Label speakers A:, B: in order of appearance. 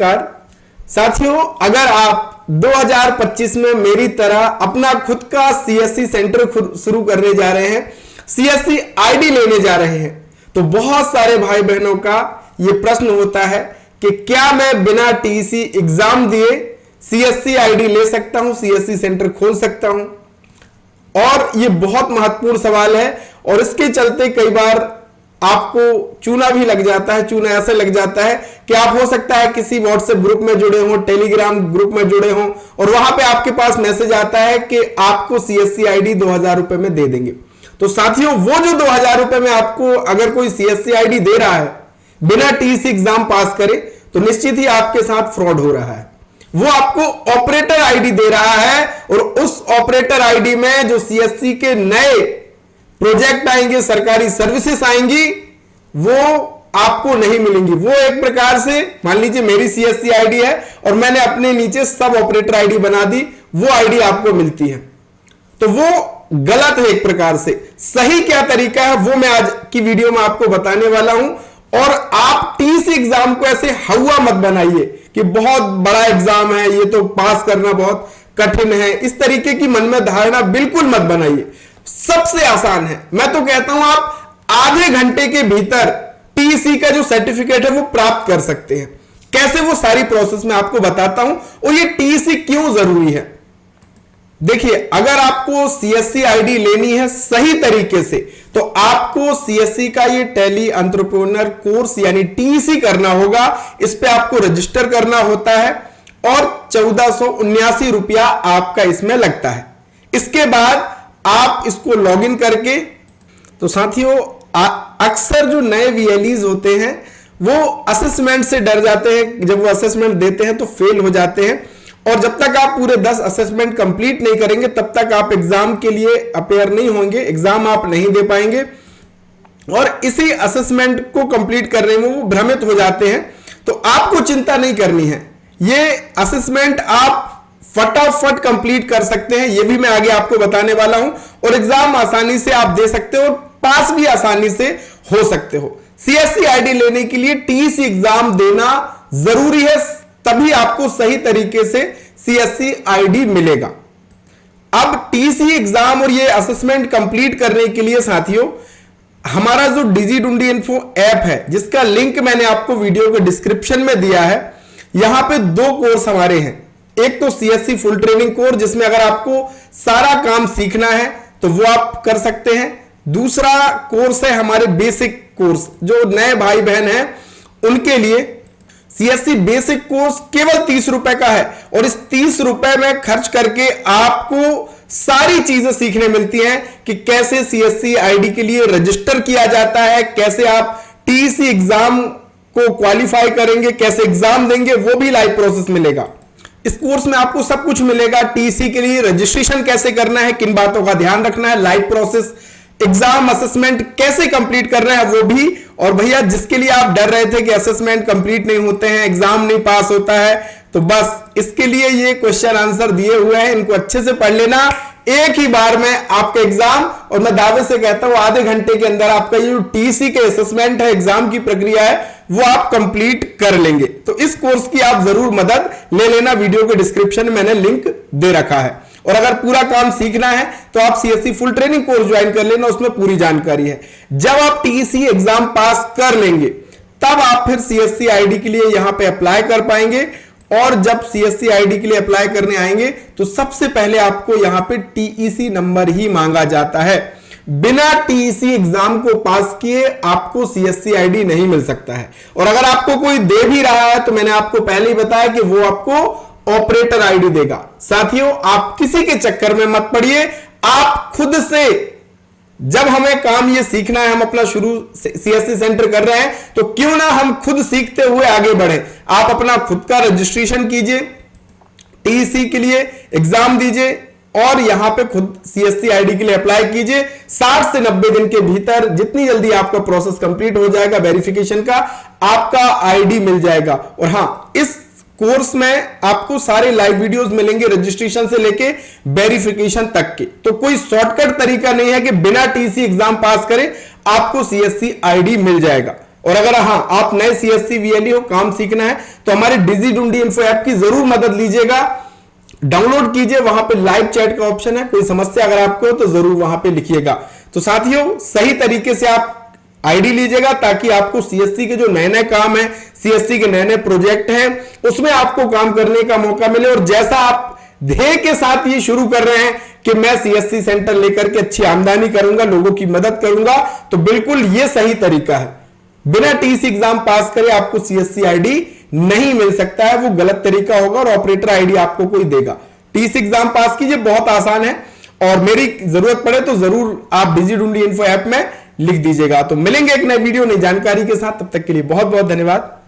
A: नमस्कार साथियों, अगर आप 2025 में मेरी तरह अपना खुद का सीएससी सेंटर शुरू करने जा रहे हैं, सीएससी आईडी लेने जा रहे हैं, तो बहुत सारे भाई बहनों का यह प्रश्न होता है कि क्या मैं बिना टीईसी एग्जाम दिए सीएससी आईडी ले सकता हूं, सीएससी सेंटर खोल सकता हूं। और यह बहुत महत्वपूर्ण सवाल है और इसके चलते कई बार आपको चूना भी लग जाता है। चूना ऐसे लग जाता है कि आप हो सकता है किसी व्हाट्सएप ग्रुप में जुड़े हो, टेलीग्राम ग्रुप में जुड़े हो और वहां पे आपके पास मैसेज आता है कि आपको सीएससी आईडी 2000 रुपए में दे देंगे। तो साथियों, वो जो 2000 रुपए में आपको अगर कोई सीएससी आईडी दे रहा है बिना टीईसी एग्जाम पास करे, तो निश्चित ही आपके साथ फ्रॉड हो रहा है। वो आपको ऑपरेटर आईडी दे रहा है और उस ऑपरेटर आईडी में जो सीएससी के नए प्रोजेक्ट आएंगे, सरकारी सर्विसेज आएंगी, वो आपको नहीं मिलेंगी। वो एक प्रकार से मान लीजिए मेरी सीएससी आईडी है और मैंने अपने नीचे सब ऑपरेटर आईडी बना दी, वो आईडी आपको मिलती है, तो वो गलत है एक प्रकार से। सही क्या तरीका है वो मैं आज की वीडियो में आपको बताने वाला हूं। और आप टीईसी एग्जाम को ऐसे हवा मत बनाइए कि बहुत बड़ा एग्जाम है, ये तो पास करना बहुत कठिन है, इस तरीके की मन में धारणा बिल्कुल मत बनाइए। सबसे आसान है, मैं तो कहता हूं आप आधे घंटे के भीतर टीईसी का जो सर्टिफिकेट है वो प्राप्त कर सकते हैं। कैसे, वो सारी प्रोसेस मैं आपको बताता हूं और ये टीईसी क्यों जरूरी है। देखिए, अगर आपको सीएससी आईडी लेनी है सही तरीके से, तो आपको सीएससी का ये टैली एंटरप्रेन्योर कोर्स यानी टीईसी करना होगा। इस पे आपको रजिस्टर करना होता है और 1479 रुपया आपका इसमें लगता है। इसके बाद आप इसको लॉगिन करके, तो साथियों अक्सर जो नए वीएलईज होते हैं वो असेसमेंट से डर जाते हैं। जब वो असेसमेंट देते हैं तो फेल हो जाते हैं और जब तक आप पूरे 10 असेसमेंट कंप्लीट नहीं करेंगे तब तक आप एग्जाम के लिए अपेयर नहीं होंगे, एग्जाम आप नहीं दे पाएंगे और इसी असेसमेंट को कंप्लीट करने में वो भ्रमित हो जाते हैं। तो आपको चिंता नहीं करनी है, ये असेसमेंट आप फटाफट कंप्लीट कर सकते हैं, ये भी मैं आगे आपको बताने वाला हूं। और एग्जाम आसानी से आप दे सकते हो और पास भी आसानी से हो सकते हो। सीएससी आईडी लेने के लिए टीईसी एग्जाम देना जरूरी है, तभी आपको सही तरीके से सीएससी आईडी मिलेगा। अब टीईसी एग्जाम और ये असेसमेंट कंप्लीट करने के लिए साथियों हमारा जो डिजिडुंडी इन्फो ऐप है, जिसका लिंक मैंने आपको वीडियो के डिस्क्रिप्शन में दिया है, यहां पे 2 कोर्स हमारे हैं। एक तो सीएससी फुल ट्रेनिंग कोर्स, जिसमें अगर आपको सारा काम सीखना है तो वो आप कर सकते हैं। दूसरा कोर्स है हमारे बेसिक कोर्स, जो नए भाई बहन हैं उनके लिए सीएससी बेसिक कोर्स केवल 30 रुपए का है और इस 30 रुपए में खर्च करके आपको सारी चीजें सीखने मिलती हैं कि कैसे सीएससी आईडी के लिए रजिस्टर किया जाता है, कैसे आप टीईसी एग्जाम को क्वालिफाई करेंगे, कैसे एग्जाम देंगे, वो भी लाइव प्रोसेस मिलेगा। इस कोर्स में आपको सब कुछ मिलेगा। टीईसी के लिए रजिस्ट्रेशन कैसे करना है, किन बातों का ध्यान रखना है, लाइव प्रोसेस, एग्जाम असेसमेंट कैसे कंप्लीट करना है वो भी। और भैया, जिसके लिए आप डर रहे थे कि असेसमेंट कंप्लीट नहीं होते हैं, एग्जाम नहीं पास होता है, तो बस इसके लिए ये क्वेश्चन आंसर दिए हुए हैं, इनको अच्छे से पढ़ लेना। एक ही बार में आपका एग्जाम, और मैं दावे से कहता हूं आधे घंटे के अंदर आपका ये जो टीईसी के असेसमेंट है, एग्जाम की प्रक्रिया है, वो आप कंप्लीट कर लेंगे। तो इस कोर्स की आप जरूर मदद ले लेना, वीडियो के डिस्क्रिप्शन में मैंने लिंक दे रखा है। और अगर पूरा काम सीखना है तो आप CSC full training course join कर लेना, उसमें पूरी जानकारी है। जब आप टीईसी एग्जाम पास कर लेंगे तब आप फिर सीएससी आईडी के लिए यहां पे अप्लाई कर पाएंगे। और जब सीएससी आईडी के लिए अप्लाई करने आएंगे तो सबसे पहले आपको यहां पे टीईसी नंबर ही मांगा जाता है। बिना टीईसी एग्जाम को पास किए आपको सीएससी आईडी नहीं मिल सकता है। और अगर आपको कोई दे भी रहा है तो मैंने आपको पहले ही बताया कि वो आपको ऑपरेटर आईडी देगा। साथियों, आप किसी के चक्कर में मत पड़िए, आप खुद से, जब हमें काम ये सीखना है, हम अपना शुरू सीएससी सेंटर कर रहे हैं, तो क्यों ना हम खुद सीखते हुए आगे बढ़े। आप अपना खुद का रजिस्ट्रेशन कीजिए, टीईसी के लिए एग्जाम दीजिए और यहां पे खुद सीएससी आईडी के लिए अप्लाई कीजिए। 60 से 90 दिन के भीतर, जितनी जल्दी आपका प्रोसेस कंप्लीट हो जाएगा वेरिफिकेशन का, आपका आईडी मिल जाएगा। और हां, इस कोर्स में आपको सारे लाइव वीडियोस मिलेंगे, रजिस्ट्रेशन से लेके वेरिफिकेशन तक के। तो कोई शॉर्टकट तरीका नहीं है कि बिना टीईसी एग्जाम पास करे आपको सीएससी आईडी मिल जाएगा। और अगर हाँ आप नए सीएससी वीएलई हो, काम सीखना है, तो हमारे डिजिढूंढी इन्फो ऐप की जरूर मदद लीजिएगा। डाउनलोड कीजिए, वहां पे लाइव चैट का ऑप्शन है, कोई समस्या अगर आपको हो तो जरूर वहां पे लिखिएगा। तो साथियों सही तरीके से आप आईडी लीजिएगा ताकि आपको सीएससी के जो नए नए काम है, सीएससी के नए नए प्रोजेक्ट हैं, उसमें आपको काम करने का मौका मिले। और जैसा आप ध्येय के साथ ये शुरू कर रहे हैं कि मैं सीएससी सेंटर लेकर के अच्छी आमदनी करूंगा, लोगों की मदद करूंगा, तो बिल्कुल ये सही तरीका है। बिना टीसी एग्जाम पास करे आपको सीएससी आईडी नहीं मिल सकता है, वो गलत तरीका होगा और ऑपरेटर आईडी आपको कोई देगा। टीसी एग्जाम पास कीजिए, बहुत आसान है, और मेरी जरूरत पड़े तो जरूर आप डिजिढूंढी इन्फो ऐप में लिख दीजिएगा। तो मिलेंगे एक नए वीडियो, नई जानकारी के साथ, तब तक के लिए बहुत बहुत धन्यवाद।